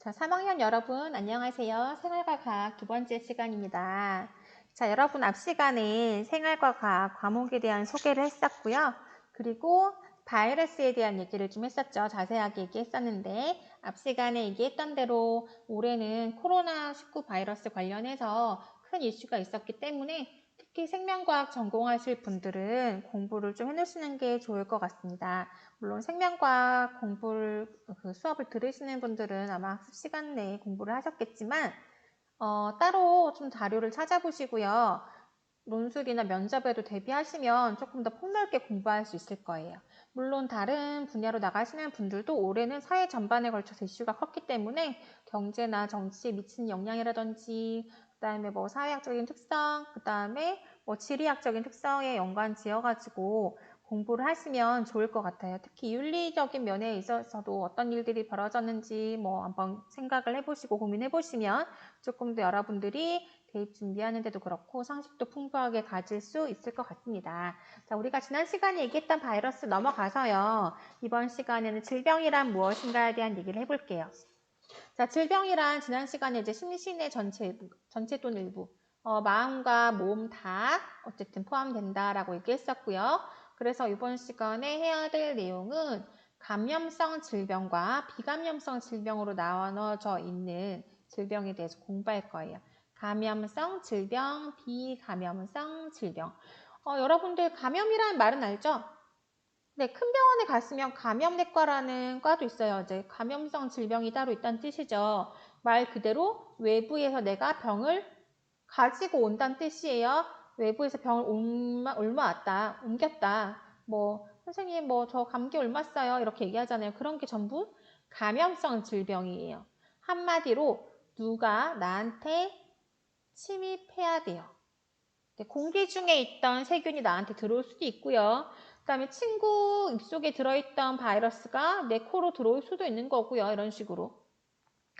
자, 3학년 여러분, 안녕하세요. 생활과 과학 두 번째 시간입니다. 자, 여러분 앞 시간에 생활과 과학 과목에 대한 소개를 했었고요. 그리고 바이러스에 대한 얘기를 좀 했었죠. 자세하게 얘기했었는데, 앞 시간에 얘기했던 대로 올해는 코로나19 바이러스 관련해서 큰 이슈가 있었기 때문에 특히 생명과학 전공하실 분들은 공부를 좀 해놓으시는 게 좋을 것 같습니다. 물론 생명과학 공부를 수업을 들으시는 분들은 아마 학습 시간 내에 공부를 하셨겠지만 따로 좀 자료를 찾아보시고요. 논술이나 면접에도 대비하시면 조금 더 폭넓게 공부할 수 있을 거예요. 물론 다른 분야로 나가시는 분들도 올해는 사회 전반에 걸쳐서 이슈가 컸기 때문에 경제나 정치에 미치는 영향이라든지 그다음에 뭐 사회학적인 특성, 그다음에 뭐 지리학적인 특성에 연관 지어가지고 공부를 하시면 좋을 것 같아요. 특히 윤리적인 면에 있어서도 어떤 일들이 벌어졌는지 뭐 한번 생각을 해보시고 고민해보시면 조금 더 여러분들이 대입 준비하는 데도 그렇고 상식도 풍부하게 가질 수 있을 것 같습니다. 자, 우리가 지난 시간에 얘기했던 바이러스 넘어가서요. 이번 시간에는 질병이란 무엇인가에 대한 얘기를 해볼게요. 자, 질병이란 지난 시간에 이제 심신의 전체 또는 일부, 마음과 몸 다 어쨌든 포함된다라고 얘기했었고요. 그래서 이번 시간에 해야 될 내용은 감염성 질병과 비감염성 질병으로 나눠져 있는 질병에 대해서 공부할 거예요. 감염성 질병, 비감염성 질병. 여러분들 감염이라는 말은 알죠? 네, 큰 병원에 갔으면 감염내과라는 과도 있어요. 이제 감염성 질병이 따로 있다는 뜻이죠. 말 그대로 외부에서 내가 병을 가지고 온다는 뜻이에요. 외부에서 병을 옮겨왔다, 옮겼다. 뭐 선생님 뭐 저 감기 옮았어요 이렇게 얘기하잖아요. 그런 게 전부 감염성 질병이에요. 한마디로 누가 나한테 침입해야 돼요. 공기 중에 있던 세균이 나한테 들어올 수도 있고요. 그 다음에 친구 입속에 들어있던 바이러스가 내 코로 들어올 수도 있는 거고요. 이런 식으로.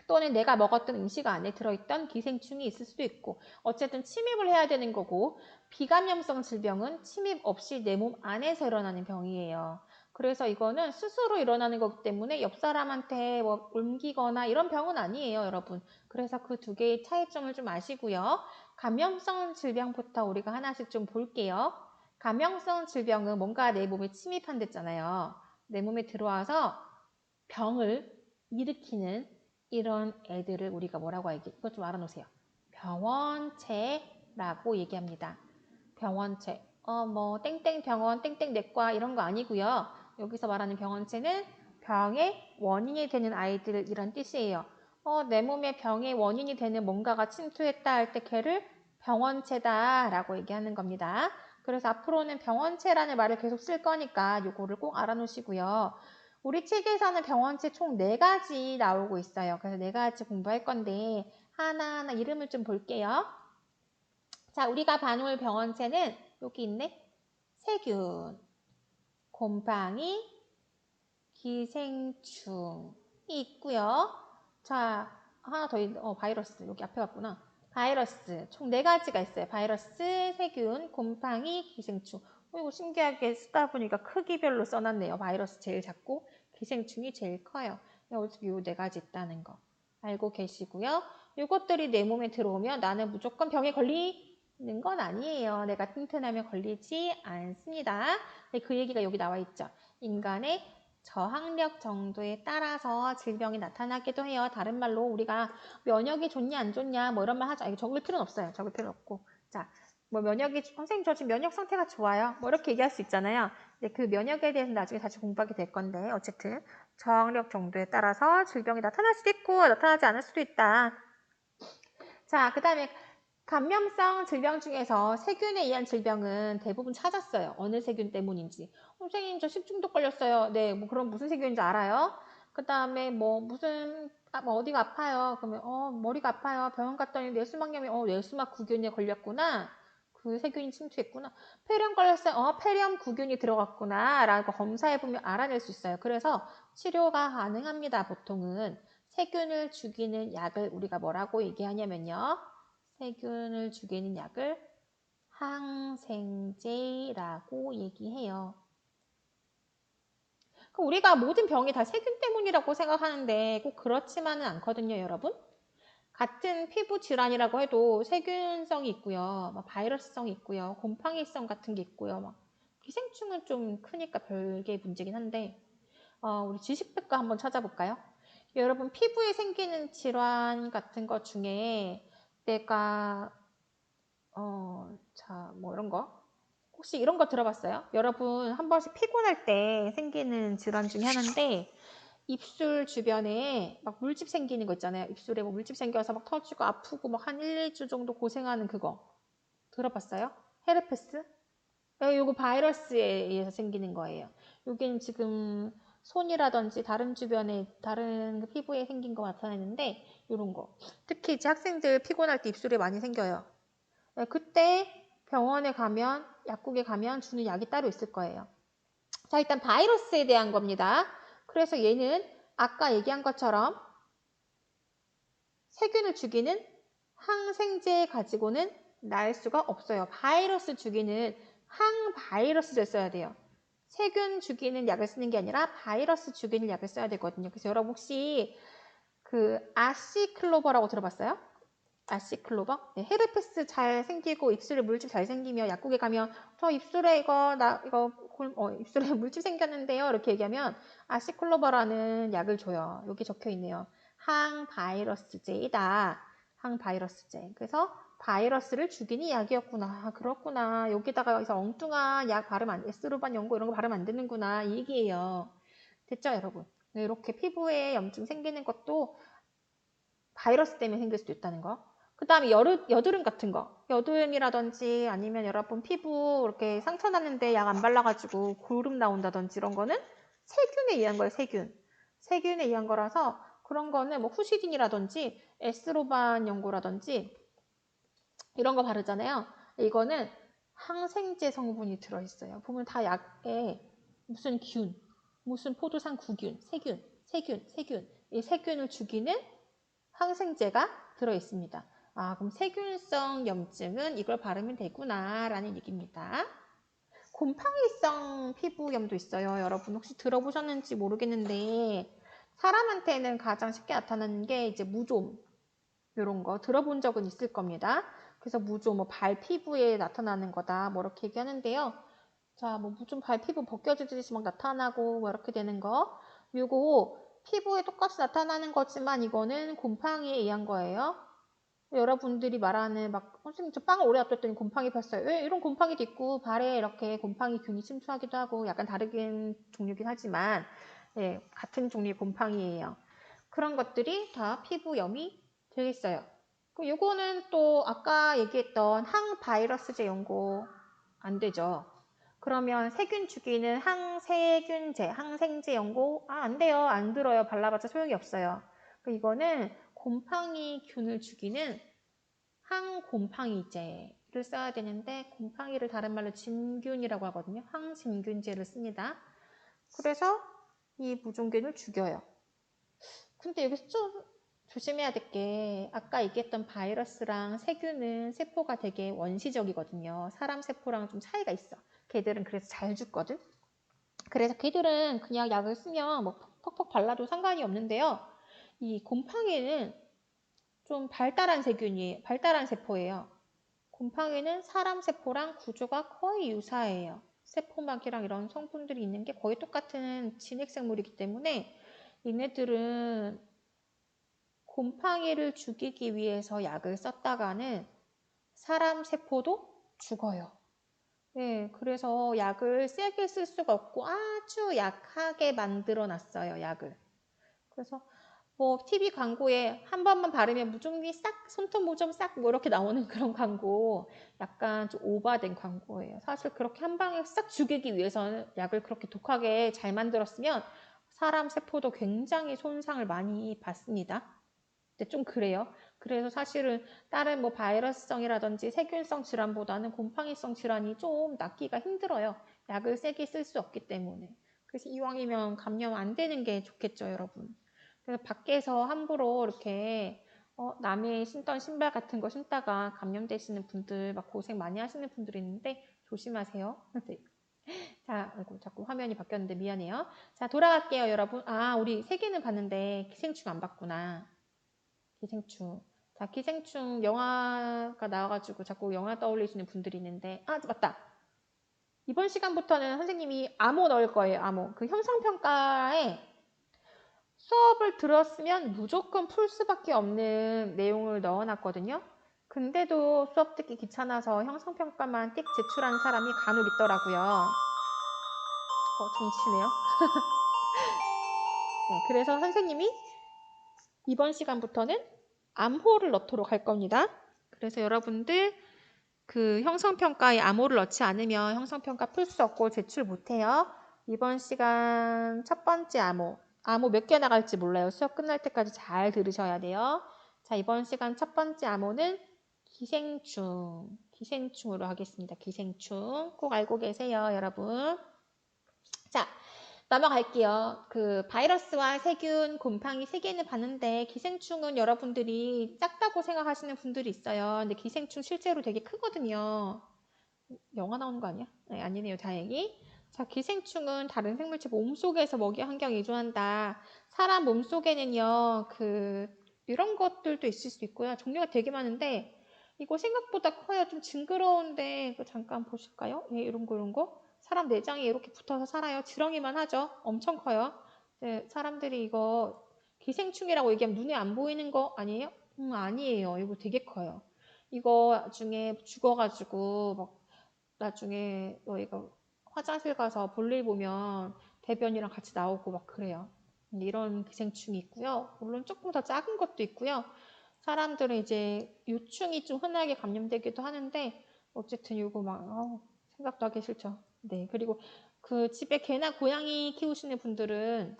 또는 내가 먹었던 음식 안에 들어있던 기생충이 있을 수도 있고 어쨌든 침입을 해야 되는 거고 비감염성 질병은 침입 없이 내 몸 안에서 일어나는 병이에요. 그래서 이거는 스스로 일어나는 거기 때문에 옆 사람한테 뭐 옮기거나 이런 병은 아니에요, 여러분. 그래서 그 두 개의 차이점을 좀 아시고요. 감염성 질병부터 우리가 하나씩 좀 볼게요. 감염성 질병은 뭔가 내 몸에 침입한댔잖아요. 내 몸에 들어와서 병을 일으키는 이런 애들을 우리가 뭐라고 얘기해? 이것 좀 알아놓으세요. 병원체라고 얘기합니다. 병원체. 뭐 땡땡병원, 땡땡내과 이런 거 아니고요. 여기서 말하는 병원체는 병의 원인이 되는 아이들이란 뜻이에요. 내 몸에 병의 원인이 되는 뭔가가 침투했다 할 때 걔를 병원체다라고 얘기하는 겁니다. 그래서 앞으로는 병원체라는 말을 계속 쓸 거니까 요거를 꼭 알아놓으시고요. 우리 책에서는 병원체 총 4가지 나오고 있어요. 그래서 4가지 공부할 건데 하나하나 이름을 좀 볼게요. 자, 우리가 봐놓을 병원체는 여기 있네. 세균, 곰팡이, 기생충이 있고요. 자, 하나 더 바이러스. 여기 앞에 갔구나. 바이러스. 총 4가지가 있어요. 바이러스, 세균, 곰팡이, 기생충. 이거 신기하게 쓰다 보니까 크기별로 써놨네요. 바이러스 제일 작고 기생충이 제일 커요. 어차피 이 4가지 있다는 거 알고 계시고요. 이것들이 내 몸에 들어오면 나는 무조건 병에 걸리는 건 아니에요. 내가 튼튼하면 걸리지 않습니다. 그 얘기가 여기 나와 있죠. 인간의 저항력 정도에 따라서 질병이 나타나기도 해요. 다른 말로 우리가 면역이 좋냐 안 좋냐 뭐 이런 말 하죠. 이거 적을 필요는 없어요. 적을 필요 없고. 자, 뭐 면역이 선생님 저 지금 면역 상태가 좋아요. 뭐 이렇게 얘기할 수 있잖아요. 근데 그 면역에 대해서는 나중에 다시 공부하게 될 건데 어쨌든 저항력 정도에 따라서 질병이 나타날 수도 있고 나타나지 않을 수도 있다. 자, 그 다음에 감염성 질병 중에서 세균에 의한 질병은 대부분 찾았어요. 어느 세균 때문인지. 선생님 저 식중독 걸렸어요. 네, 뭐 그럼 무슨 세균인지 알아요? 그 다음에 뭐 무슨 뭐 어디가 아파요? 그러면 머리가 아파요. 병원 갔더니 뇌수막염이 뇌수막 구균에 걸렸구나. 그 세균이 침투했구나. 폐렴 걸렸어요. 폐렴 구균이 들어갔구나. 라고 검사해보면 알아낼 수 있어요. 그래서 치료가 가능합니다. 보통은 세균을 죽이는 약을 우리가 뭐라고 얘기하냐면요. 세균을 죽이는 약을 항생제라고 얘기해요. 그 우리가 모든 병이 다 세균 때문이라고 생각하는데 꼭 그렇지만은 않거든요, 여러분. 같은 피부 질환이라고 해도 세균성이 있고요, 막 바이러스성이 있고요, 곰팡이성 같은 게 있고요. 막 기생충은 좀 크니까 별개의 문제긴 한데 우리 지식백과 한번 찾아볼까요? 여러분 피부에 생기는 질환 같은 것 중에 내가 뭐 이런 거 혹시 이런 거 들어봤어요? 여러분 한 번씩 피곤할 때 생기는 질환 중에 하나인데 입술 주변에 막 물집 생기는 거 있잖아요. 입술에 뭐 물집 생겨서 막 터지고 아프고 막 한 1, 2주 정도 고생하는 그거 들어봤어요? 헤르페스? 요거 바이러스에 의해서 생기는 거예요. 여기는 지금 손이라든지 다른 주변에 다른 그 피부에 생긴 거 나타내는데 이런 거 특히 이제 학생들 피곤할 때 입술에 많이 생겨요. 그때 병원에 가면 약국에 가면 주는 약이 따로 있을 거예요. 자, 일단 바이러스에 대한 겁니다. 그래서 얘는 아까 얘기한 것처럼 세균을 죽이는 항생제 가지고는 날 수가 없어요. 바이러스 죽이는 항바이러스를 써야 돼요. 세균 죽이는 약을 쓰는 게 아니라 바이러스 죽이는 약을 써야 되거든요. 그래서 여러분 혹시 그 아시클로버라고 들어봤어요? 아시클로버? 네, 헤르페스 잘 생기고 입술에 물집 잘 생기면 약국에 가면 저 입술에 입술에 물집 생겼는데요. 이렇게 얘기하면 아시클로버라는 약을 줘요. 여기 적혀 있네요. 항바이러스제이다. 항바이러스제. 그래서 바이러스를 죽이는 약이었구나. 그렇구나. 여기다가 그래서 엉뚱한 약 발음 안, 에스로반 연고 이런 거 발음 안 되는구나. 이 얘기예요. 됐죠, 여러분? 네, 이렇게 피부에 염증 생기는 것도 바이러스 때문에 생길 수도 있다는 거. 그 다음에 여드름 같은 거. 여드름이라든지 아니면 여러분 피부 이렇게 상처 났는데 약 안 발라가지고 고름 나온다든지 이런 거는 세균에 의한 거예요, 세균. 세균에 의한 거라서 그런 거는 뭐 후시딘이라든지 에스로반 연고라든지 이런 거 바르잖아요. 이거는 항생제 성분이 들어있어요. 보면 다 약에 무슨 균, 무슨 포도산 구균, 세균. 이 세균을 죽이는 항생제가 들어있습니다. 그럼 세균성 염증은 이걸 바르면 되구나 라는 얘기입니다. 곰팡이성 피부염도 있어요. 여러분 혹시 들어보셨는지 모르겠는데 사람한테는 가장 쉽게 나타나는 게 이제 무좀 이런 거 들어본 적은 있을 겁니다. 그래서 무좀 뭐 발 피부에 나타나는 거다 뭐 이렇게 얘기하는데요. 자, 뭐 무좀 발 피부 벗겨지듯이 막 나타나고 뭐 이렇게 되는 거. 요거 피부에 똑같이 나타나는 거지만 이거는 곰팡이에 의한 거예요. 여러분들이 말하는 막 선생님 저 빵을 오래 놔뒀더니 곰팡이 폈어요. 왜 이런 곰팡이도 있고 발에 이렇게 곰팡이 균이 침투하기도 하고 약간 다르긴 종류긴 하지만 같은 종류의 곰팡이예요. 그런 것들이 다 피부염이 되겠어요. 그럼 요거는 또 아까 얘기했던 항바이러스제 연고 안 되죠. 그러면 세균 죽이는 항세균제, 항생제 연고 안 돼요. 안 들어요. 발라봤자 소용이 없어요. 이거는 곰팡이 균을 죽이는 항곰팡이제를 써야 되는데 곰팡이를 다른 말로 진균이라고 하거든요. 항진균제를 씁니다. 그래서 이 무좀균을 죽여요. 근데 여기서 좀 조심해야 될 게 아까 얘기했던 바이러스랑 세균은 세포가 되게 원시적이거든요. 사람 세포랑 좀 차이가 있어. 걔들은 그래서 잘 죽거든. 그래서 걔들은 그냥 약을 쓰면 뭐 퍽퍽 발라도 상관이 없는데요. 이 곰팡이는 좀 발달한 세포예요. 곰팡이는 사람 세포랑 구조가 거의 유사해요. 세포막이랑 이런 성분들이 있는 게 거의 똑같은 진핵생물이기 때문에 얘네들은 곰팡이를 죽이기 위해서 약을 썼다가는 사람 세포도 죽어요. 네, 그래서 약을 세게 쓸 수가 없고 아주 약하게 만들어 놨어요, 약을. 그래서 뭐 TV 광고에 한 번만 바르면 무좀기 싹, 손톱 무좀 싹 뭐 이렇게 나오는 그런 광고 약간 좀 오버된 광고예요. 사실 그렇게 한 방에 싹 죽이기 위해서는 약을 그렇게 독하게 잘 만들었으면 사람 세포도 굉장히 손상을 많이 받습니다. 근데 좀 그래요. 그래서 사실은 다른 뭐 바이러스성이라든지 세균성 질환보다는 곰팡이성 질환이 좀 낫기가 힘들어요. 약을 세게 쓸 수 없기 때문에. 그래서 이왕이면 감염 안 되는 게 좋겠죠, 여러분. 그래서 밖에서 함부로 이렇게 남의 신던 신발 같은 거 신다가 감염되시는 분들 막 고생 많이 하시는 분들이 있는데 조심하세요. 네. 자, 아이고, 자꾸 화면이 바뀌었는데 미안해요. 자, 돌아갈게요, 여러분. 아, 우리 세 개는 봤는데 기생충 안 봤구나. 기생충. 자, 기생충 영화가 나와가지고 자꾸 영화 떠올리시는 분들이 있는데, 아, 맞다. 이번 시간부터는 선생님이 암호 넣을 거예요, 암호. 그 형성평가에 수업을 들었으면 무조건 풀 수밖에 없는 내용을 넣어놨거든요. 근데도 수업 듣기 귀찮아서 형성평가만 띡 제출한 사람이 간혹 있더라고요. 정치네요. 네, 그래서 선생님이 이번 시간부터는 암호를 넣도록 할 겁니다. 그래서 여러분들 그 형성평가에 암호를 넣지 않으면 형성평가 풀 수 없고 제출 못해요. 이번 시간 첫 번째 암호. 암호 몇 개 나갈지 몰라요. 수업 끝날 때까지 잘 들으셔야 돼요. 자, 이번 시간 첫 번째 암호는 기생충. 기생충으로 하겠습니다. 기생충. 꼭 알고 계세요, 여러분. 자, 넘어갈게요. 그 바이러스와 세균, 곰팡이 세 개는 봤는데 기생충은 여러분들이 작다고 생각하시는 분들이 있어요. 근데 기생충 실제로 되게 크거든요. 영화 나오는 거 아니야? 네, 아니네요. 다행히. 자, 기생충은 다른 생물체 몸속에서 먹이 환경에 이주한다. 사람 몸속에는요, 이런 것들도 있을 수 있고요. 종류가 되게 많은데 이거 생각보다 커요. 좀 징그러운데 잠깐 보실까요? 예, 이런 거. 사람 내장에 이렇게 붙어서 살아요. 지렁이만 하죠. 엄청 커요. 네, 사람들이 이거 기생충이라고 얘기하면 눈에 안 보이는 거 아니에요? 아니에요. 이거 되게 커요. 이거 나중에 죽어가지고 막 나중에 너희가 화장실 가서 볼일 보면 대변이랑 같이 나오고 막 그래요. 이런 기생충이 있고요. 물론 조금 더 작은 것도 있고요. 사람들은 이제 요충이 좀 흔하게 감염되기도 하는데 어쨌든 이거 막 생각도 하기 싫죠. 네, 그리고 그 집에 개나 고양이 키우시는 분들은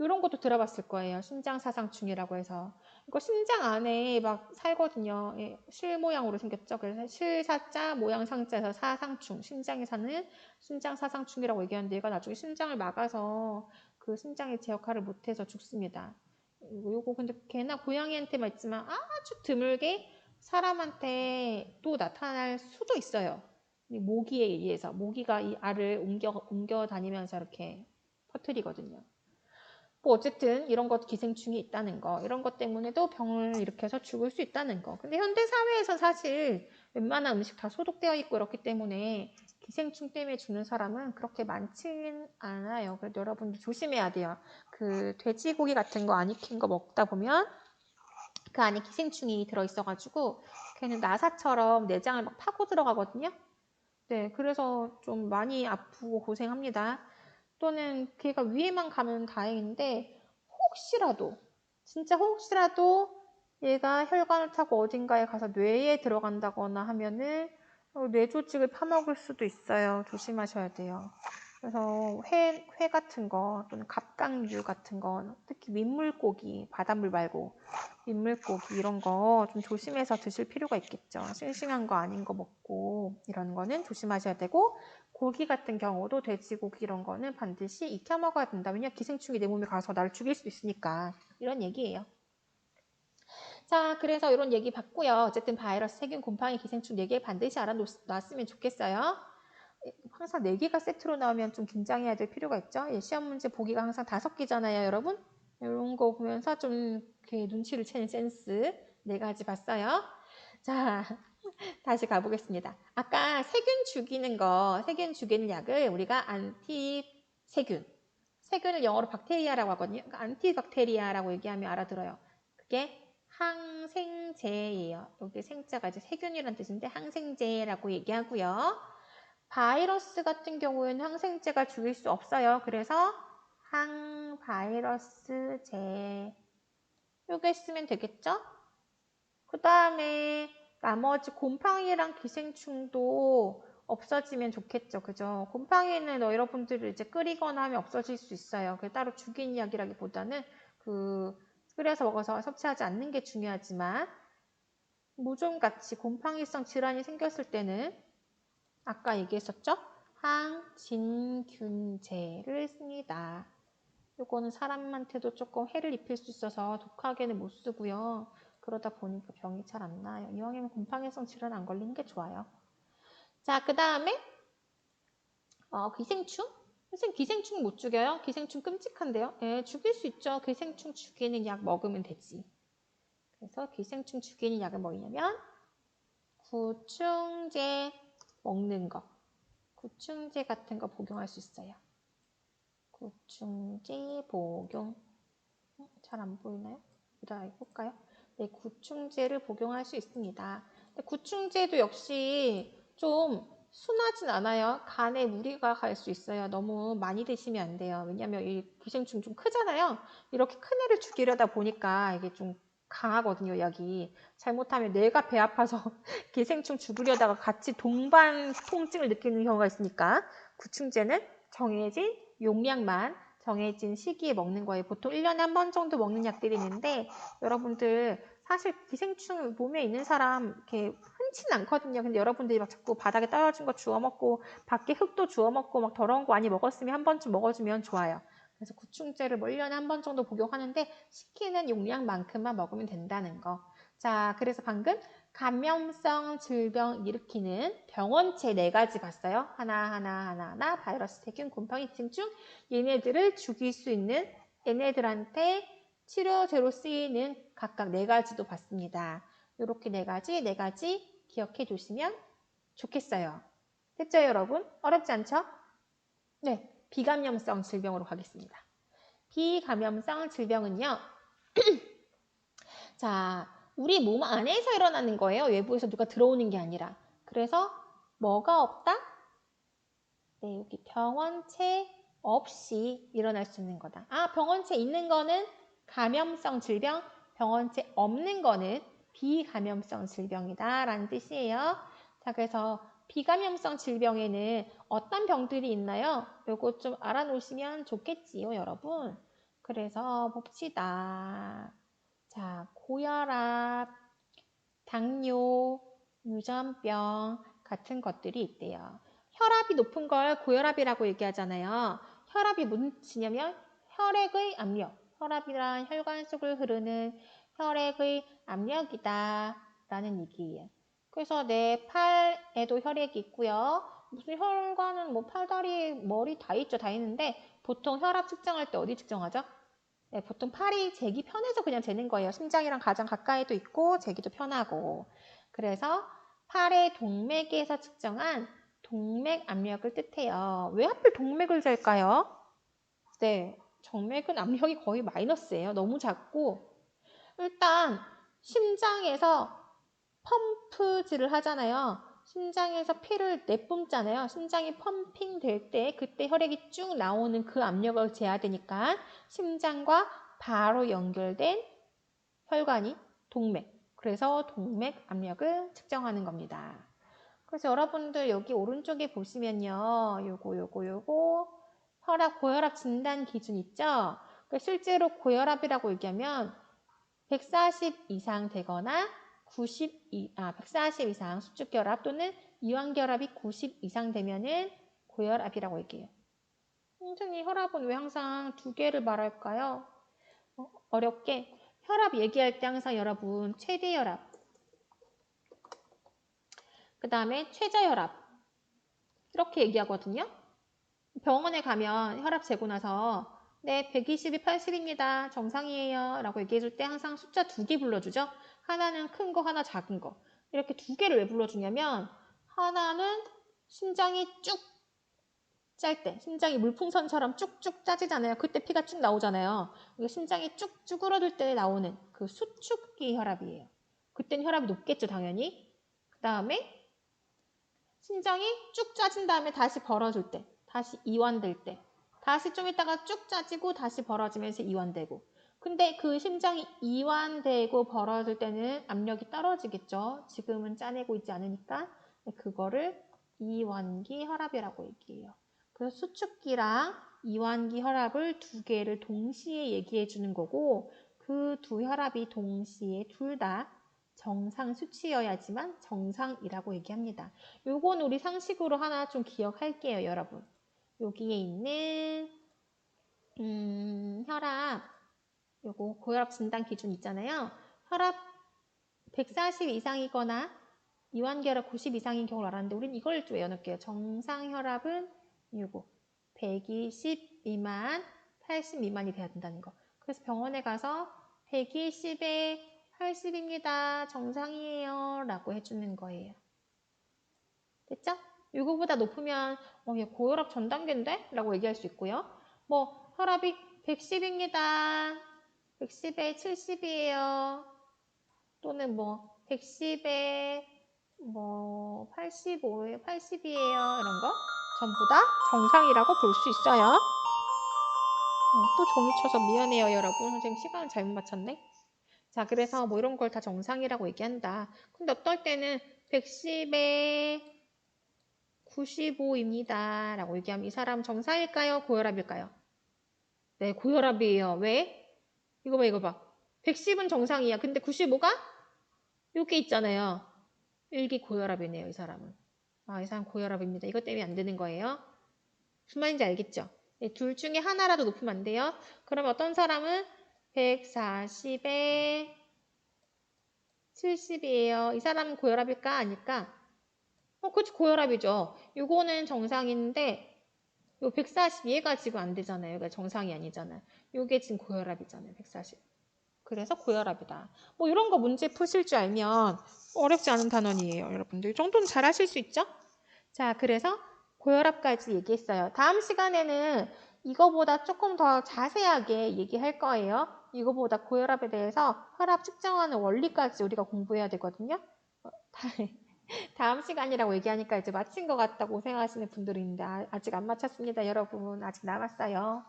이런 것도 들어봤을 거예요. 심장사상충이라고 해서. 이거 심장 안에 막 살거든요. 예, 실 모양으로 생겼죠. 그래서 실사자 모양 상자에서 사상충, 심장에 사는 심장사상충이라고 얘기하는데 얘가 나중에 심장을 막아서 그 심장이 제 역할을 못해서 죽습니다. 요거 근데 개나 고양이한테만 있지만 아주 드물게 사람한테 또 나타날 수도 있어요. 모기에 의해서 모기가 이 알을 옮겨 다니면서 이렇게 퍼뜨리거든요. 뭐 어쨌든 이런 것 기생충이 있다는 거 이런 것 때문에도 병을 일으켜서 죽을 수 있다는 거. 근데 현대 사회에서 사실 웬만한 음식 다 소독되어 있고 그렇기 때문에 기생충 때문에 죽는 사람은 그렇게 많지는 않아요. 그래도 여러분들 조심해야 돼요. 그 돼지고기 같은 거 안 익힌 거 먹다 보면 그 안에 기생충이 들어있어가지고 걔는 나사처럼 내장을 막 파고 들어가거든요. 네, 그래서 좀 많이 아프고 고생합니다. 또는 걔가 위에만 가면 다행인데 혹시라도 진짜 혹시라도 얘가 혈관을 타고 어딘가에 가서 뇌에 들어간다거나 하면은 뇌 조직을 파먹을 수도 있어요. 조심하셔야 돼요. 그래서 회 같은 거 또는 갑각류 같은 거 특히 민물고기 바닷물 말고 민물고기 이런 거 좀 조심해서 드실 필요가 있겠죠. 싱싱한 거 아닌 거 먹고 이런 거는 조심하셔야 되고 고기 같은 경우도 돼지고기 이런 거는 반드시 익혀 먹어야 된다. 왜냐 기생충이 내 몸에 가서 나를 죽일 수 있으니까 이런 얘기예요. 자, 그래서 이런 얘기 봤고요. 어쨌든 바이러스, 세균, 곰팡이, 기생충 4개 반드시 알아놨으면 좋겠어요. 항상 4개가 세트로 나오면 좀 긴장해야 될 필요가 있죠. 시험 문제 보기가 항상 5개잖아요, 여러분. 이런 거 보면서 좀 이렇게 눈치를 채는 센스 4가지 봤어요. 자, 다시 가보겠습니다. 아까 세균 죽이는 약을 우리가 안티세균. 세균을 영어로 박테리아라고 하거든요. 그러니까 안티박테리아라고 얘기하면 알아들어요. 그게 항생제예요. 여기 생자가 이제 세균이라는 뜻인데 항생제라고 얘기하고요. 바이러스 같은 경우에는 항생제가 죽일 수 없어요. 그래서 항바이러스제 요게 쓰면 되겠죠? 그 다음에 나머지 곰팡이랑 기생충도 없어지면 좋겠죠. 그죠? 곰팡이는 여러분들이 이제 끓이거나 하면 없어질 수 있어요. 따로 죽인 약이라기보다는 끓여서 먹어서 섭취하지 않는 게 중요하지만 모종같이 곰팡이성 질환이 생겼을 때는 아까 얘기했었죠? 항진균제를 씁니다. 요거는 사람한테도 조금 해를 입힐 수 있어서 독하게는 못 쓰고요. 그러다 보니까 병이 잘 안 나요. 이왕이면 곰팡이성 질환 안 걸리는 게 좋아요. 자, 그 다음에 기생충? 선생님 기생충 못 죽여요? 기생충 끔찍한데요? 예, 죽일 수 있죠. 기생충 죽이는 약 먹으면 되지. 그래서 기생충 죽이는 약은 뭐냐면 구충제 먹는 거. 구충제 같은 거 복용할 수 있어요. 구충제 복용. 잘 안 보이나요? 이따 해볼까요? 네, 구충제를 복용할 수 있습니다. 근데 구충제도 역시 좀 순하진 않아요. 간에 무리가 갈 수 있어요. 너무 많이 드시면 안 돼요. 왜냐면 이 기생충 좀 크잖아요. 이렇게 큰 애를 죽이려다 보니까 이게 좀 강하거든요, 약이. 잘못하면 뇌가 배 아파서 기생충 죽으려다가 같이 동반 통증을 느끼는 경우가 있으니까 구충제는 정해진 용량만 정해진 시기에 먹는 거예요. 보통 1년에 한 번 정도 먹는 약들이 있는데 여러분들 사실 기생충 몸에 있는 사람 이렇게 흔치는 않거든요. 근데 여러분들이 막 자꾸 바닥에 떨어진 거 주워 먹고 밖에 흙도 주워 먹고 막 더러운 거 많이 먹었으면 한 번쯤 먹어주면 좋아요. 그래서 구충제를 뭐 1년에 한 번 정도 복용하는데 시키는 용량만큼만 먹으면 된다는 거. 자, 그래서 방금 감염성 질병 일으키는 병원체 4가지 봤어요. 하나, 바이러스, 세균, 곰팡이, 기생충. 얘네들을 죽일 수 있는 얘네들한테 치료제로 쓰이는 각각 4가지도 봤습니다. 이렇게 4가지 기억해 두시면 좋겠어요. 됐죠, 여러분? 어렵지 않죠? 네, 비감염성 질병으로 가겠습니다. 비감염성 질병은요. 자, 우리 몸 안에서 일어나는 거예요. 외부에서 누가 들어오는 게 아니라. 그래서 뭐가 없다? 네, 여기 병원체 없이 일어날 수 있는 거다. 병원체 있는 거는 감염성 질병, 병원체 없는 거는 비감염성 질병이다 라는 뜻이에요. 자, 그래서 비감염성 질병에는 어떤 병들이 있나요? 요거 좀 알아놓으시면 좋겠지요, 여러분. 그래서 봅시다. 자, 고혈압, 당뇨, 유전병 같은 것들이 있대요. 혈압이 높은 걸 고혈압이라고 얘기하잖아요. 혈압이 무슨 뜻이냐면 혈액의 압력, 혈압이란 혈관 속을 흐르는 혈액의 압력이다 라는 얘기예요. 그래서 내 팔에도 혈액이 있고요. 무슨 혈관은 뭐 팔다리, 머리 다 있죠. 다 있는데 보통 혈압 측정할 때 어디 측정하죠? 네, 보통 팔이 재기 편해서 그냥 재는 거예요. 심장이랑 가장 가까이도 있고 재기도 편하고. 그래서 팔의 동맥에서 측정한 동맥 압력을 뜻해요. 왜 하필 동맥을 잴까요? 네, 정맥은 압력이 거의 마이너스예요. 너무 작고. 일단 심장에서 펌프질을 하잖아요. 심장에서 피를 내뿜잖아요. 심장이 펌핑 될 때 그때 혈액이 쭉 나오는 그 압력을 재야 되니까 심장과 바로 연결된 혈관이 동맥. 그래서 동맥 압력을 측정하는 겁니다. 그래서 여러분들 여기 오른쪽에 보시면요. 요거 혈압, 고혈압 진단 기준 있죠? 실제로 고혈압이라고 얘기하면 140 이상 되거나 140 이상 수축결합 또는 이완결합이 90 이상 되면은 고혈압이라고 얘기해요. 선생님 혈압은 왜 항상 2개를 말할까요? 어렵게 혈압 얘기할 때 항상 여러분 최대혈압 그 다음에 최저혈압 이렇게 얘기하거든요. 병원에 가면 혈압 재고 나서 네, 120이 80입니다. 정상이에요. 라고 얘기해줄 때 항상 숫자 2개 불러주죠. 하나는 큰 거, 하나 작은 거. 이렇게 2개를 왜 불러주냐면 하나는 심장이 쭉 짤 때, 심장이 물풍선처럼 쭉쭉 짜지잖아요. 그때 피가 쭉 나오잖아요. 심장이 쭉 쭈그러들 때 나오는 그 수축기 혈압이에요. 그땐 혈압이 높겠죠, 당연히. 그 다음에 심장이 쭉 짜진 다음에 다시 벌어질 때, 다시 이완될 때, 다시 좀 있다가 쭉 짜지고 다시 벌어지면서 이완되고. 근데 그 심장이 이완되고 벌어질 때는 압력이 떨어지겠죠. 지금은 짜내고 있지 않으니까. 그거를 이완기 혈압이라고 얘기해요. 그래서 수축기랑 이완기 혈압을 2개를 동시에 얘기해 주는 거고 그 2혈압이 동시에 둘 다 정상 수치여야지만 정상이라고 얘기합니다. 요건 우리 상식으로 하나 좀 기억할게요, 여러분. 여기에 있는 혈압, 요거 고혈압 진단 기준 있잖아요. 혈압 140 이상이거나 이완결합 90 이상인 경우를 알았는데 우린 이걸 좀 외워놓을게요. 정상 혈압은 요거 120 미만, 80 미만이 돼야 된다는 거. 그래서 병원에 가서 120에 80입니다. 정상이에요. 라고 해주는 거예요. 됐죠? 이거보다 높으면 얘 고혈압 전 단계인데? 라고 얘기할 수 있고요. 뭐 혈압이 110입니다. 110에 70이에요. 또는 뭐 110에 뭐 85에 80이에요. 이런 거 전부 다 정상이라고 볼 수 있어요. 또 종이 쳐서 미안해요, 여러분. 선생님 시간 잘못 맞췄네. 자, 그래서 뭐 이런 걸 다 정상이라고 얘기한다. 근데 어떨 때는 110에 95입니다. 라고 얘기하면 이 사람 정상일까요? 고혈압일까요? 네, 고혈압이에요. 왜? 이거 봐, 이거 봐. 110은 정상이야. 근데 95가? 여기 있잖아요. 일기 고혈압이네요, 이 사람은. 이 사람 고혈압입니다. 이것 때문에 안 되는 거예요. 무슨 말인지 알겠죠? 네, 둘 중에 하나라도 높으면 안 돼요. 그러면 어떤 사람은 140에 70이에요. 이 사람은 고혈압일까? 아닐까? 그렇지, 고혈압이죠. 요거는 정상인데 요 140 얘가 지금 안 되잖아요. 얘가 정상이 아니잖아요. 요게 지금 고혈압이잖아요. 140. 그래서 고혈압이다. 뭐 이런 거 문제 푸실 줄 알면 어렵지 않은 단원이에요. 여러분들. 이 정도는 잘 하실 수 있죠? 자, 그래서 고혈압까지 얘기했어요. 다음 시간에는 이거보다 조금 더 자세하게 얘기할 거예요. 이거보다 고혈압에 대해서 혈압 측정하는 원리까지 우리가 공부해야 되거든요. 다음 시간이라고 얘기하니까 이제 마친 것 같다고 생각하시는 분들이 있는데 아직 안 마쳤습니다, 여러분. 아직 남았어요.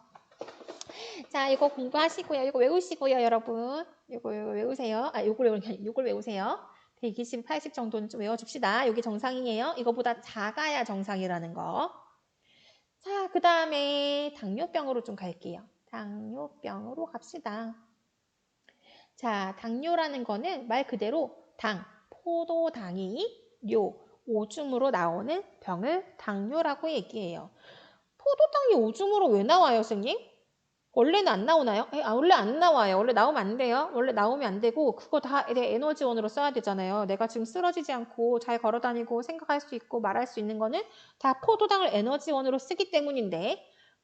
자, 이거 공부하시고요. 이거 외우시고요, 여러분. 이거 외우세요. 요걸 외우세요. 120, 80 정도는 좀 외워줍시다. 여기 정상이에요. 이거보다 작아야 정상이라는 거. 자, 그 다음에 당뇨병으로 좀 갈게요. 당뇨병으로 갑시다. 자, 당뇨라는 거는 말 그대로 당, 포도당이 오줌으로 나오는 병을 당뇨라고 얘기해요. 포도당이 오줌으로 왜 나와요, 선생님? 원래는 안 나오나요? 원래 안 나와요. 원래 나오면 안 돼요. 원래 나오면 안 되고 그거 다 에너지원으로 써야 되잖아요. 내가 지금 쓰러지지 않고 잘 걸어다니고 생각할 수 있고 말할 수 있는 거는 다 포도당을 에너지원으로 쓰기 때문인데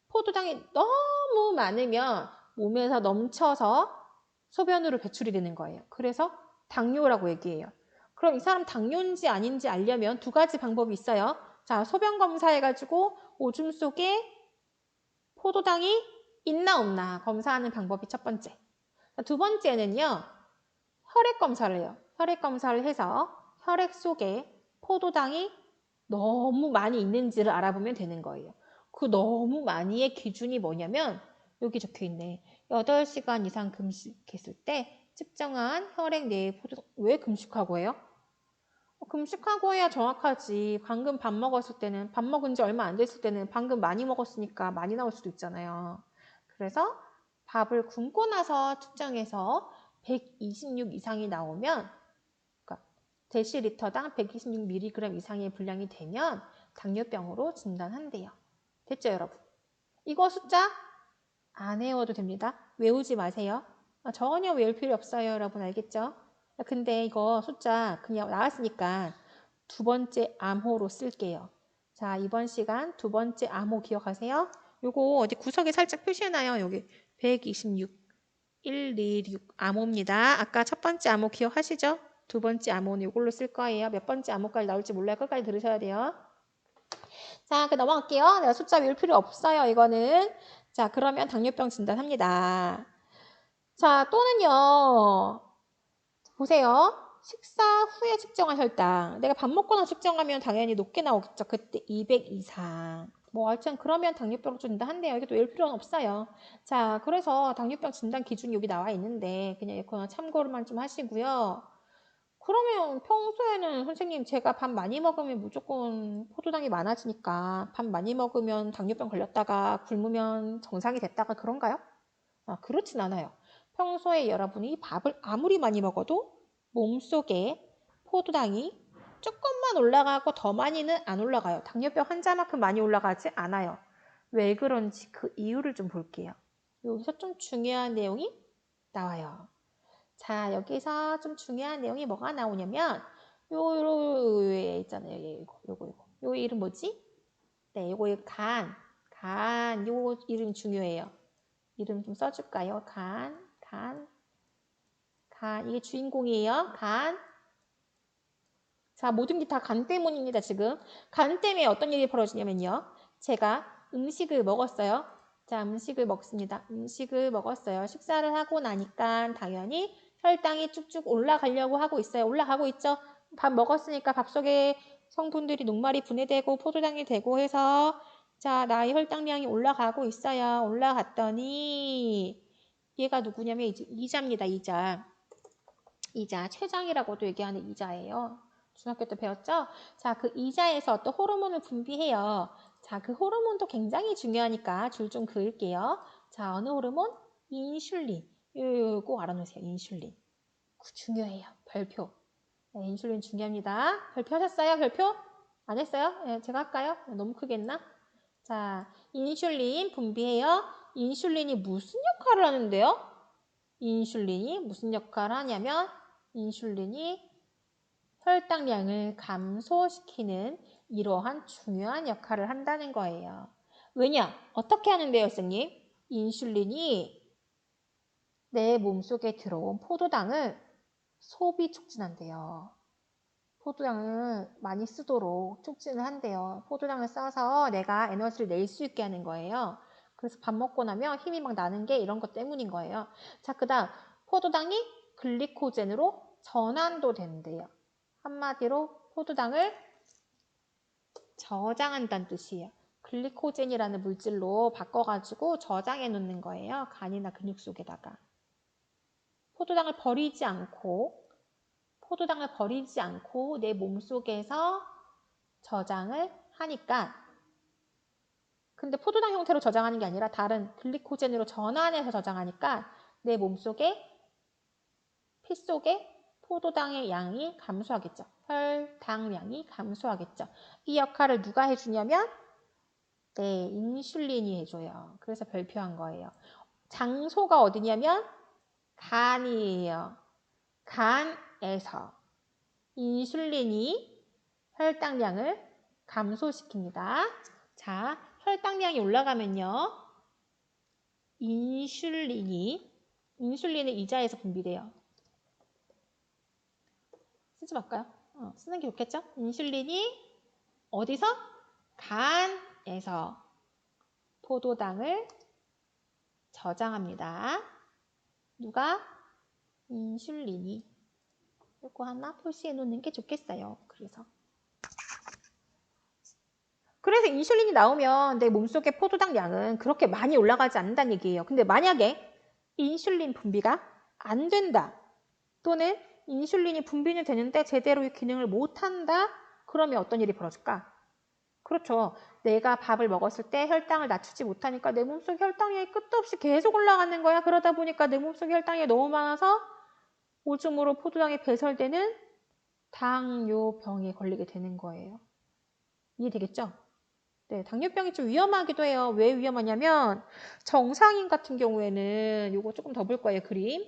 포도당이 너무 많으면 몸에서 넘쳐서 소변으로 배출이 되는 거예요. 그래서 당뇨라고 얘기해요. 그럼 이 사람 당뇨인지 아닌지 알려면 두 가지 방법이 있어요. 자, 소변 검사해가지고 오줌 속에 포도당이 있나 없나 검사하는 방법이 첫 번째. 두 번째는요. 혈액 검사를 해요. 혈액 검사를 해서 혈액 속에 포도당이 너무 많이 있는지를 알아보면 되는 거예요. 그 너무 많이의 기준이 뭐냐면 여기 적혀 있네. 8시간 이상 금식했을 때 측정한 혈액 내의 포도당. 왜 금식하고 해요? 금식하고 해야 정확하지. 방금 밥 먹었을 때는, 밥 먹은 지 얼마 안 됐을 때는 방금 많이 먹었으니까 많이 나올 수도 있잖아요. 그래서 밥을 굶고 나서 측정해서 126 이상이 나오면, 그러니까 데시리터당 126mg 이상의 분량이 되면 당뇨병으로 진단한대요. 됐죠, 여러분? 이거 숫자 안 외워도 됩니다. 외우지 마세요. 전혀 외울 필요 없어요, 여러분. 알겠죠? 근데 이거 숫자 그냥 나왔으니까 두 번째 암호로 쓸게요. 자, 이번 시간 두 번째 암호 기억하세요? 요거 어디 구석에 살짝 표시해놔요. 여기 126, 126 암호입니다. 아까 첫 번째 암호 기억하시죠? 두 번째 암호는 이걸로 쓸 거예요. 몇 번째 암호까지 나올지 몰라요. 끝까지 들으셔야 돼요. 자, 그 넘어갈게요. 내가 숫자 외울 필요 없어요. 이거는. 자, 그러면 당뇨병 진단합니다. 자, 또는요. 보세요. 식사 후에 측정한 혈당. 내가 밥 먹거나 측정하면 당연히 높게 나오겠죠. 그때 200 이상. 뭐 하여튼 그러면 당뇨병 진단한대요. 이게 또 외울 필요는 없어요. 자, 그래서 당뇨병 진단 기준이 여기 나와 있는데 그냥 이거나 참고로만 좀 하시고요. 그러면 평소에는 선생님 제가 밥 많이 먹으면 무조건 포도당이 많아지니까 밥 많이 먹으면 당뇨병 걸렸다가 굶으면 정상이 됐다가 그런가요? 그렇진 않아요. 평소에 여러분이 밥을 아무리 많이 먹어도 몸속에 포도당이 조금만 올라가고 더 많이는 안 올라가요. 당뇨병 환자만큼 많이 올라가지 않아요. 왜 그런지 그 이유를 좀 볼게요. 여기서 좀 중요한 내용이 나와요. 자, 여기서 좀 중요한 내용이 뭐가 나오냐면 요 있잖아요. 요거. 요 이름 뭐지? 네, 요거 요 이름 중요해요. 이름 좀 써줄까요? 이게 주인공이에요. 자, 모든 게 다 간 때문입니다, 지금. 간 때문에 어떤 일이 벌어지냐면요. 제가 음식을 먹었어요. 자, 음식을 먹습니다. 음식을 먹었어요. 식사를 하고 나니까 당연히 혈당이 쭉쭉 올라가려고 하고 있어요. 올라가고 있죠? 밥 먹었으니까 밥 속에 성분들이 녹말이 분해되고 포도당이 되고 해서 자, 나의 혈당량이 올라가고 있어요. 올라갔더니 얘가 누구냐면 이제 이자입니다. 이자, 췌장이라고도 얘기하는 이자예요. 중학교 때 배웠죠? 자, 그 이자에서 어떤 호르몬을 분비해요. 자, 그 호르몬도 굉장히 중요하니까 줄 좀 그을게요. 자, 어느 호르몬? 인슐린. 이거 꼭 알아놓으세요. 인슐린. 중요해요. 별표. 네, 인슐린 중요합니다. 별표 하셨어요? 별표? 안 했어요? 네, 제가 할까요? 너무 크겠나? 자, 인슐린 분비해요. 인슐린이 무슨 역할을 하는데요? 인슐린이 무슨 역할을 하냐면 인슐린이 혈당량을 감소시키는 이러한 중요한 역할을 한다는 거예요. 왜냐? 어떻게 하는데요, 선생님? 인슐린이 내 몸속에 들어온 포도당을 소비 촉진한대요. 포도당을 많이 쓰도록 촉진을 한대요. 포도당을 써서 내가 에너지를 낼 수 있게 하는 거예요. 그래서 밥 먹고 나면 힘이 막 나는 게 이런 것 때문인 거예요. 자, 그 다음 포도당이 글리코젠으로 전환도 된대요. 한마디로 포도당을 저장한다는 뜻이에요. 글리코젠이라는 물질로 바꿔가지고 저장해 놓는 거예요. 간이나 근육 속에다가. 포도당을 버리지 않고 내 몸속에서 저장을 하니까 근데 포도당 형태로 저장하는 게 아니라 다른 글리코젠으로 전환해서 저장하니까 내 몸속에 피 속에 포도당의 양이 감소하겠죠. 혈당량이 감소하겠죠. 이 역할을 누가 해주냐면 네, 인슐린이 해줘요. 그래서 별표한 거예요. 장소가 어디냐면 간이에요. 간에서 인슐린이 혈당량을 감소시킵니다. 자, 혈당량이 올라가면요. 인슐린은 이자에서 분비돼요. 쓰지 말까요? 쓰는 게 좋겠죠? 인슐린이 어디서? 간에서 포도당을 저장합니다. 누가? 인슐린이. 이거 하나 표시해 놓는 게 좋겠어요. 그래서 인슐린이 나오면 내 몸속의 포도당 양은 그렇게 많이 올라가지 않는다는 얘기예요. 근데 만약에 인슐린 분비가 안 된다. 또는 인슐린이 분비는 되는데 제대로 기능을 못한다. 그러면 어떤 일이 벌어질까? 그렇죠. 내가 밥을 먹었을 때 혈당을 낮추지 못하니까 내 몸속 혈당량이 끝도 없이 계속 올라가는 거야. 그러다 보니까 내 몸속 혈당이 너무 많아서 오줌으로 포도당이 배설되는 당뇨병에 걸리게 되는 거예요. 이해되겠죠? 네, 당뇨병이 좀 위험하기도 해요. 왜 위험하냐면 정상인 같은 경우에는 이거 조금 더 볼 거예요. 그림.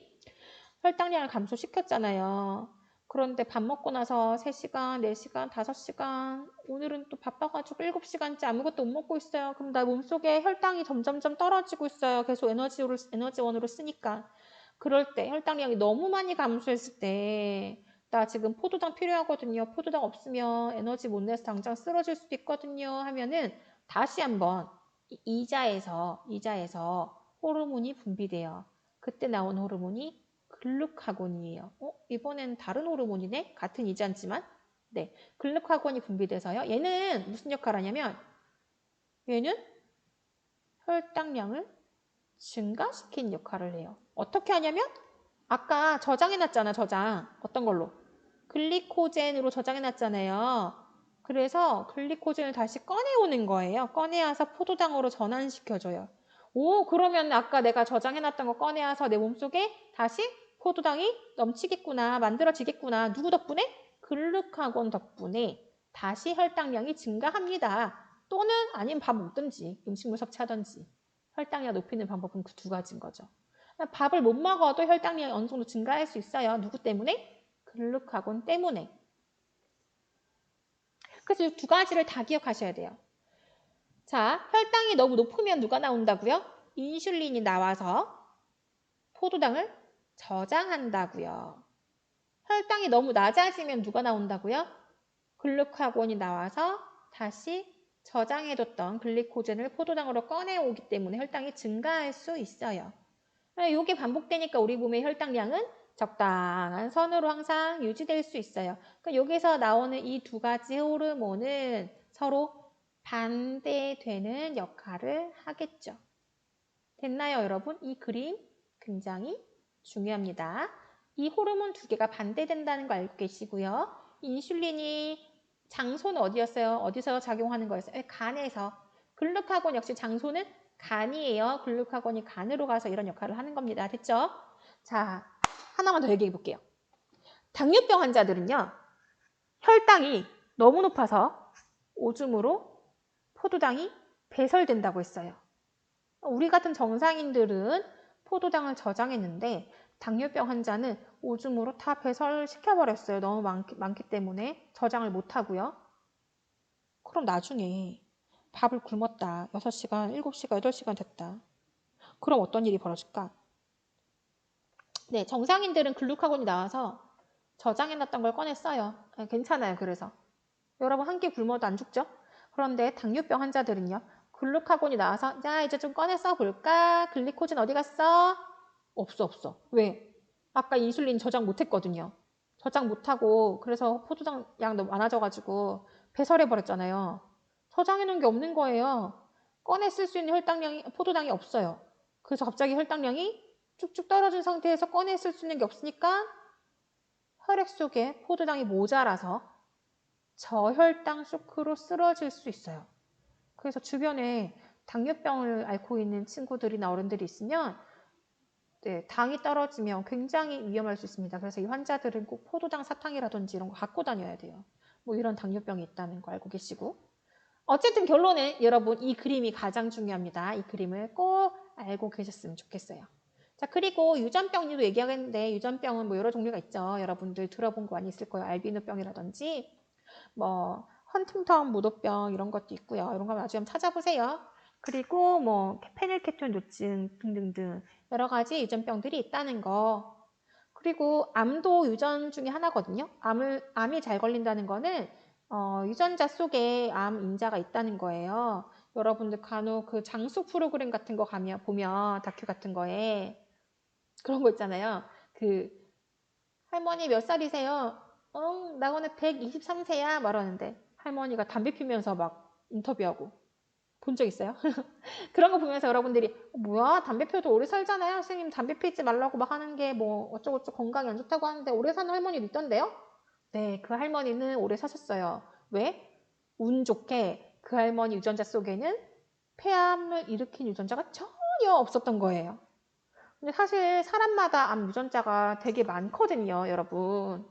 혈당량을 감소시켰잖아요. 그런데 밥 먹고 나서 3시간, 4시간, 5시간 오늘은 또 바빠가지고 7시간째 아무것도 못 먹고 있어요. 그럼 나 몸속에 혈당이 점점점 떨어지고 있어요. 계속 에너지원으로 쓰니까. 그럴 때 혈당량이 너무 많이 감소했을 때 나 지금 포도당 필요하거든요. 포도당 없으면 에너지 못 내서 당장 쓰러질 수도 있거든요. 하면은 다시 한번 이자에서 호르몬이 분비돼요. 그때 나온 호르몬이 글루카곤이에요. 이번엔 다른 호르몬이네? 같은 이자지만. 네, 글루카곤이 분비돼서요. 얘는 무슨 역할을 하냐면 얘는 혈당량을 증가시킨 역할을 해요. 어떻게 하냐면 아까 저장해놨잖아, 저장. 어떤 걸로? 글리코젠으로 저장해놨잖아요. 그래서 글리코젠을 다시 꺼내오는 거예요. 꺼내와서 포도당으로 전환시켜줘요. 오, 그러면 아까 내가 저장해놨던 거 꺼내와서 내 몸속에 다시 포도당이 넘치겠구나, 만들어지겠구나. 누구 덕분에? 글루카곤 덕분에 다시 혈당량이 증가합니다. 또는 아니면 밥 먹든지 음식물 섭취하든지 혈당량 높이는 방법은 그 두 가지인 거죠. 밥을 못 먹어도 혈당량이 어느 정도 증가할 수 있어요. 누구 때문에? 글루카곤 때문에. 그래서 이 두 가지를 다 기억하셔야 돼요. 자, 혈당이 너무 높으면 누가 나온다고요? 인슐린이 나와서 포도당을 저장한다고요. 혈당이 너무 낮아지면 누가 나온다고요? 글루카곤이 나와서 다시 저장해뒀던 글리코젠을 포도당으로 꺼내오기 때문에 혈당이 증가할 수 있어요. 이게 반복되니까 우리 몸의 혈당량은 적당한 선으로 항상 유지될 수 있어요. 그러니까 여기서 나오는 이 두 가지 호르몬은 서로 반대되는 역할을 하겠죠. 됐나요, 여러분? 이 그림 굉장히 중요합니다. 이 호르몬 두 개가 반대된다는 거 알고 계시고요. 인슐린이 장소는 어디였어요? 어디서 작용하는 거였어요? 간에서. 글루카곤 역시 장소는 간이에요. 글루카곤이 간으로 가서 이런 역할을 하는 겁니다. 됐죠? 자, 하나만 더 얘기해 볼게요. 당뇨병 환자들은요. 혈당이 너무 높아서 오줌으로 포도당이 배설된다고 했어요. 우리 같은 정상인들은 포도당을 저장했는데 당뇨병 환자는 오줌으로 다 배설시켜버렸어요. 너무 많기 때문에 저장을 못하고요. 그럼 나중에 밥을 굶었다. 6시간, 7시간, 8시간 됐다. 그럼 어떤 일이 벌어질까? 네, 정상인들은 글루카곤이 나와서 저장해놨던 걸 꺼내 써요. 괜찮아요. 그래서 여러분 한 끼 굶어도 안 죽죠? 그런데 당뇨병 환자들은요. 글루카곤이 나와서 자 이제 좀 꺼내 써볼까? 글리코젠 어디 갔어? 없어. 왜? 아까 인슐린 저장 못했거든요. 저장 못하고 그래서 포도당 양 너무 많아져가지고 배설해버렸잖아요. 저장해놓은 게 없는 거예요. 꺼내 쓸 수 있는 혈당량이 포도당이 없어요. 그래서 갑자기 혈당량이 쭉쭉 떨어진 상태에서 꺼내 쓸 수 있는 게 없으니까 혈액 속에 포도당이 모자라서 저혈당 쇼크로 쓰러질 수 있어요. 그래서 주변에 당뇨병을 앓고 있는 친구들이나 어른들이 있으면 네, 당이 떨어지면 굉장히 위험할 수 있습니다. 그래서 이 환자들은 꼭 포도당 사탕이라든지 이런 거 갖고 다녀야 돼요. 뭐 이런 당뇨병이 있다는 거 알고 계시고. 어쨌든 결론은 여러분 이 그림이 가장 중요합니다. 이 그림을 꼭 알고 계셨으면 좋겠어요. 자, 그리고 유전병도 얘기하겠는데 유전병은 뭐 여러 종류가 있죠. 여러분들 들어본 거 많이 있을 거예요. 알비노병이라든지 뭐 헌팅턴 무도병 이런 것도 있고요. 이런 거 나중에 한번 찾아보세요. 그리고 뭐 페닐케톤 요증 등등등 여러 가지 유전병들이 있다는 거. 그리고 암도 유전 중에 하나거든요. 암이 잘 걸린다는 거는 유전자 속에 암 인자가 있다는 거예요. 여러분들 간혹 그 장수 프로그램 같은 거 보면 다큐 같은 거에 그런 거 있잖아요. 그 할머니 몇 살이세요? 나 오늘 123세야 말하는데 할머니가 담배 피면서 막 인터뷰하고 본 적 있어요? 그런 거 보면서 여러분들이 뭐야 담배 피워도 오래 살잖아요. 선생님 담배 피지 말라고 막 하는 게 뭐 어쩌고저쩌고 건강에 안 좋다고 하는데 오래 사는 할머니도 있던데요? 네, 그 할머니는 오래 사셨어요. 왜? 운 좋게 그 할머니 유전자 속에는 폐암을 일으킨 유전자가 전혀 없었던 거예요. 근데 사실 사람마다 암 유전자가 되게 많거든요, 여러분.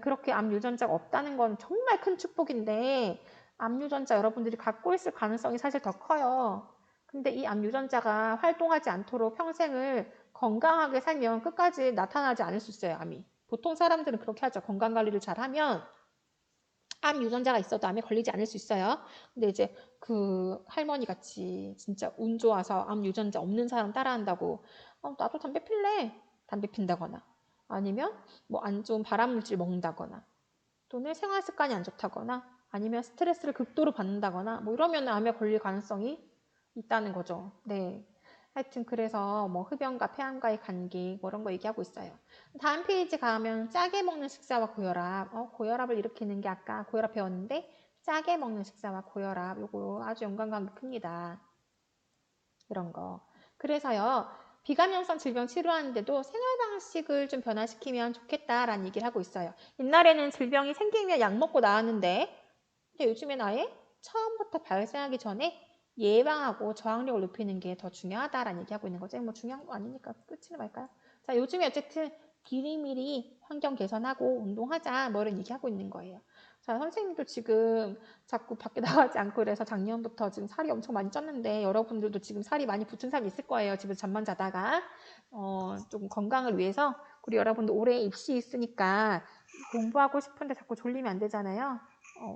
그렇게 암 유전자가 없다는 건 정말 큰 축복인데 암 유전자 여러분들이 갖고 있을 가능성이 사실 더 커요. 근데 이 암 유전자가 활동하지 않도록 평생을 건강하게 살면 끝까지 나타나지 않을 수 있어요, 암이. 보통 사람들은 그렇게 하죠. 건강관리를 잘하면 암 유전자가 있어도 암에 걸리지 않을 수 있어요. 근데 이제 그 할머니 같이 진짜 운 좋아서 암 유전자 없는 사람 따라한다고 나도 담배 필래. 담배 핀다거나 아니면 뭐 안 좋은 발암물질 먹는다거나 또는 생활 습관이 안 좋다거나 아니면 스트레스를 극도로 받는다거나 뭐 이러면 암에 걸릴 가능성이 있다는 거죠. 네. 하여튼 그래서 뭐 흡연과 폐암과의 관계 뭐 이런 거 얘기하고 있어요. 다음 페이지 가면 짜게 먹는 식사와 고혈압. 고혈압을 일으키는 게 아까 고혈압 배웠는데 짜게 먹는 식사와 고혈압 요거 아주 연관관계 큽니다. 이런 거. 그래서요. 비감염성 질병 치료하는데도 생활 방식을 좀 변화시키면 좋겠다라는 얘기를 하고 있어요. 옛날에는 질병이 생기면 약 먹고 나았는데 근데 요즘엔 아예 처음부터 발생하기 전에 예방하고 저항력을 높이는 게 더 중요하다라는 얘기하고 있는 거죠. 뭐 중요한 거 아니니까 끝이나 말까요? 자, 요즘에 어쨌든 미리미리 환경 개선하고 운동하자 뭐 이런 얘기하고 있는 거예요. 자, 선생님도 지금 자꾸 밖에 나가지 않고 그래서 작년부터 지금 살이 엄청 많이 쪘는데 여러분들도 지금 살이 많이 붙은 사람이 있을 거예요. 집에서 잠만 자다가 좀 건강을 위해서 우리 여러분도 올해 입시 있으니까 공부하고 싶은데 자꾸 졸리면 안 되잖아요.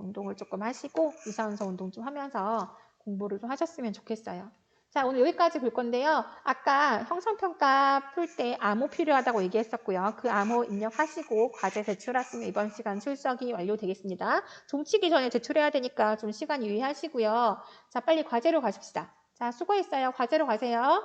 운동을 조금 하시고 유산소 운동 좀 하면서 공부를 좀 하셨으면 좋겠어요. 자, 오늘 여기까지 볼 건데요. 아까 형성평가 풀 때 암호 필요하다고 얘기했었고요. 그 암호 입력하시고 과제 제출하시면 이번 시간 출석이 완료되겠습니다. 종치기 전에 제출해야 되니까 좀 시간 유의하시고요. 자, 빨리 과제로 가십시다. 자, 수고했어요. 과제로 가세요.